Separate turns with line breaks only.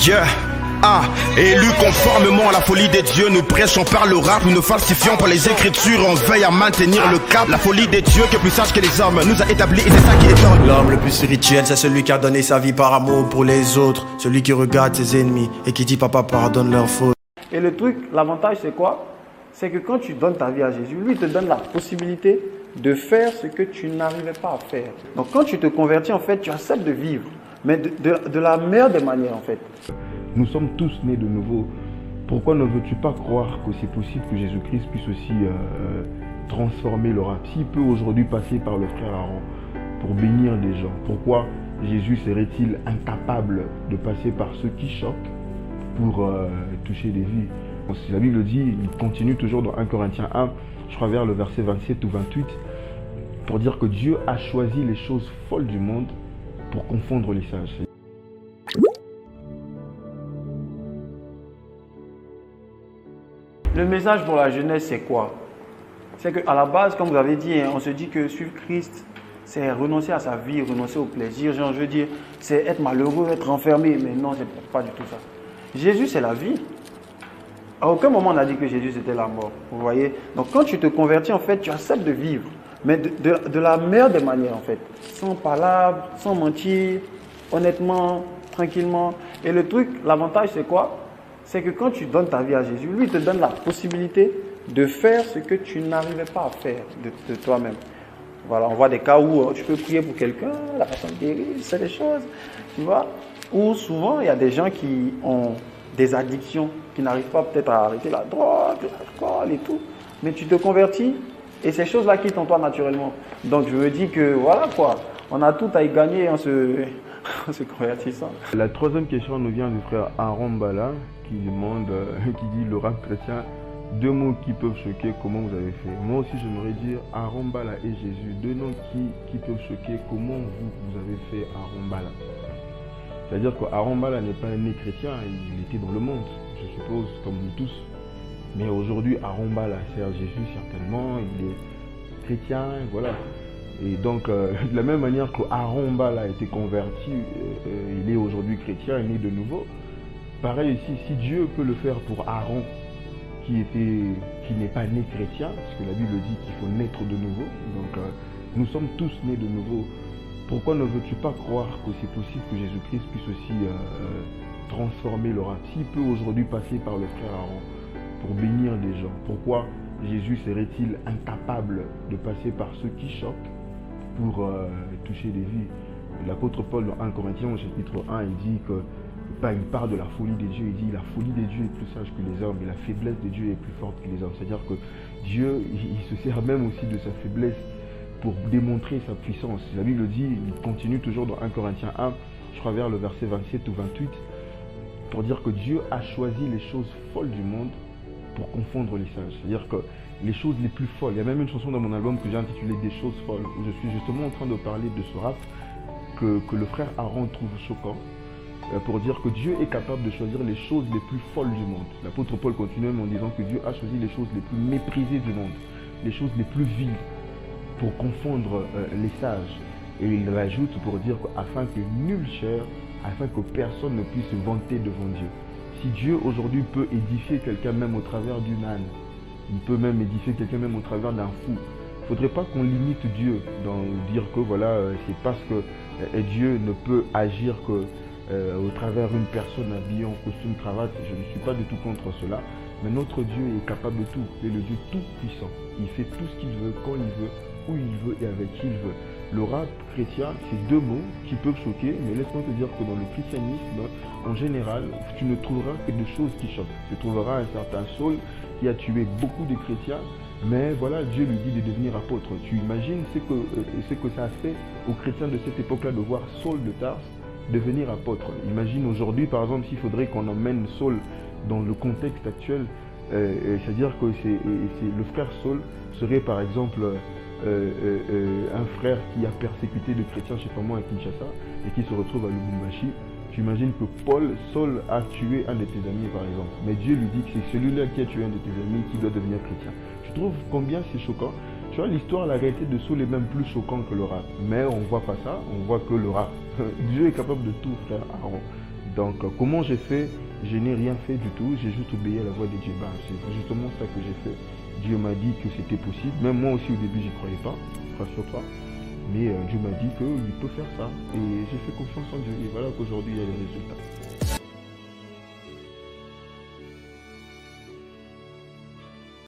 Yeah. Ah, élus conformément à la folie des dieux, nous prêchons par le rap, nous ne falsifions pas les écritures, on veille à maintenir le cap. La folie des dieux qui est plus sage que les hommes nous a établis et c'est ça qui étonne.
L'homme le plus spirituel, c'est celui qui a donné sa vie par amour pour les autres, celui qui regarde ses ennemis et qui dit papa pardonne leurs fautes.
Et le truc, l'avantage c'est quoi? C'est que quand tu donnes ta vie à Jésus, lui il te donne la possibilité de faire ce que tu n'arrivais pas à faire. Donc quand tu te convertis, en fait, tu acceptes de vivre, mais de la meilleure des manières en fait.
Nous sommes tous nés de nouveau. Pourquoi ne veux-tu pas croire que c'est possible que Jésus-Christ puisse aussi transformer le rap? S'il peut aujourd'hui passer par le frère Aaron pour bénir des gens, pourquoi Jésus serait-il incapable de passer par ceux qui choquent pour toucher des vies? Si la Bible dit, il continue toujours dans 1 Corinthiens 1, je crois vers le verset 27 ou 28, pour dire que Dieu a choisi les choses folles du monde pour confondre les sages.
Le message pour la jeunesse, c'est quoi? C'est qu'à la base, comme vous avez dit, on se dit que suivre Christ, c'est renoncer à sa vie, renoncer au plaisir. Genre, je veux dire, c'est être malheureux, être enfermé. Mais non, c'est pas du tout ça. Jésus, c'est la vie. À aucun moment, on n'a dit que Jésus, c'était la mort. Vous voyez? Donc, quand tu te convertis, en fait, tu acceptes de vivre. Mais de la meilleure des manières, en fait. Sans palabres, sans mentir, honnêtement, tranquillement. Et le truc, l'avantage, c'est quoi? C'est que quand tu donnes ta vie à Jésus, lui, il te donne la possibilité de faire ce que tu n'arrivais pas à faire de toi-même. Voilà, on voit des cas où tu peux prier pour quelqu'un, la personne guérit, c'est des choses, tu vois. Ou souvent, il y a des gens qui ont des addictions, qui n'arrivent pas peut-être à arrêter la drogue, l'alcool et tout. Mais tu te convertis et ces choses-là quittent en toi naturellement. Donc, je me dis que voilà quoi, on a tout à y gagner en se convertissant.
La troisième question nous vient du frère Aaron Bala qui demande, qui dit le rap chrétien, deux mots qui peuvent choquer, comment vous avez fait? Moi aussi j'aimerais dire Aaron Bala et Jésus, deux noms qui peuvent choquer, comment vous avez fait Aaron Bala? C'est-à-dire qu'Aaron Bala n'est pas né chrétien, il était dans le monde, je suppose, comme nous tous. Mais aujourd'hui Aaron Bala sert Jésus certainement, il est chrétien, voilà. Et donc, de la même manière que Aaron Bala a été converti, il est aujourd'hui chrétien, il est né de nouveau. Pareil ici, si Dieu peut le faire pour Aaron, qui n'est pas né chrétien, parce que la Bible dit qu'il faut naître de nouveau, donc nous sommes tous nés de nouveau. Pourquoi ne veux-tu pas croire que c'est possible que Jésus-Christ puisse aussi transformer le rap? S'il peut aujourd'hui passer par le frère Aaron pour bénir des gens, pourquoi Jésus serait-il incapable de passer par ceux qui choquent pour toucher des vies? L'apôtre Paul dans 1 Corinthiens au chapitre 1, il dit que il parle de la folie des dieux, il dit la folie des dieux est plus sage que les hommes et la faiblesse des dieux est plus forte que les hommes. C'est-à-dire que Dieu, il se sert même aussi de sa faiblesse pour démontrer sa puissance. La Bible dit, il continue toujours dans 1 Corinthiens 1, je crois vers le verset 27 ou 28, pour dire que Dieu a choisi les choses folles du monde pour confondre les sages. C'est-à-dire que les choses les plus folles, il y a même une chanson dans mon album que j'ai intitulée Des choses folles, où je suis justement en train de parler de ce rap que le frère Aaron trouve choquant, pour dire que Dieu est capable de choisir les choses les plus folles du monde. L'apôtre Paul continue même en disant que Dieu a choisi les choses les plus méprisées du monde, les choses les plus viles, pour confondre les sages. Et il rajoute pour dire afin que nul chair, afin que personne ne puisse se vanter devant Dieu. Si Dieu aujourd'hui peut édifier quelqu'un même au travers d'une âne, il peut même édifier quelqu'un même au travers d'un fou. Il ne faudrait pas qu'on limite Dieu dans dire que voilà, c'est parce que Dieu ne peut agir que au travers d'une personne habillée en costume cravate. Je ne suis pas du tout contre cela, mais notre Dieu est capable de tout, il est le Dieu tout puissant. Il fait tout ce qu'il veut, quand il veut, où il veut et avec qui il veut. Le rap chrétien, c'est deux mots qui peuvent choquer, mais laisse-moi te dire que dans le christianisme, en général, tu ne trouveras que des choses qui choquent. Tu trouveras un certain Saul qui a tué beaucoup de chrétiens, mais voilà, Dieu lui dit de devenir apôtre. Tu imagines ce que ça a fait aux chrétiens de cette époque-là de voir Saul de Tarse devenir apôtre. Imagine aujourd'hui, par exemple, s'il faudrait qu'on emmène Saul dans le contexte actuel, c'est-à-dire que le frère Saul serait par exemple un frère qui a persécuté de chrétiens, je sais pas moi, à Kinshasa, et qui se retrouve à Lubumbashi. Tu imagines que Saul a tué un de tes amis par exemple, mais Dieu lui dit que c'est celui-là qui a tué un de tes amis qui doit devenir chrétien. Tu trouves combien c'est choquant? Tu vois, l'histoire, la réalité de Saul est même plus choquante que le rap. Mais on voit pas ça, on voit que le rap. Dieu est capable de tout, frère Aaron. Donc, comment j'ai fait? Je n'ai rien fait du tout, j'ai juste obéi à la voix de Dieu. C'est justement ça que j'ai fait. Dieu m'a dit que c'était possible. Même moi aussi au début, j'y croyais pas, rassure-toi. Mais Dieu m'a dit qu'il peut faire ça. Et j'ai fait confiance en Dieu. Et voilà qu'aujourd'hui, il y a les résultats.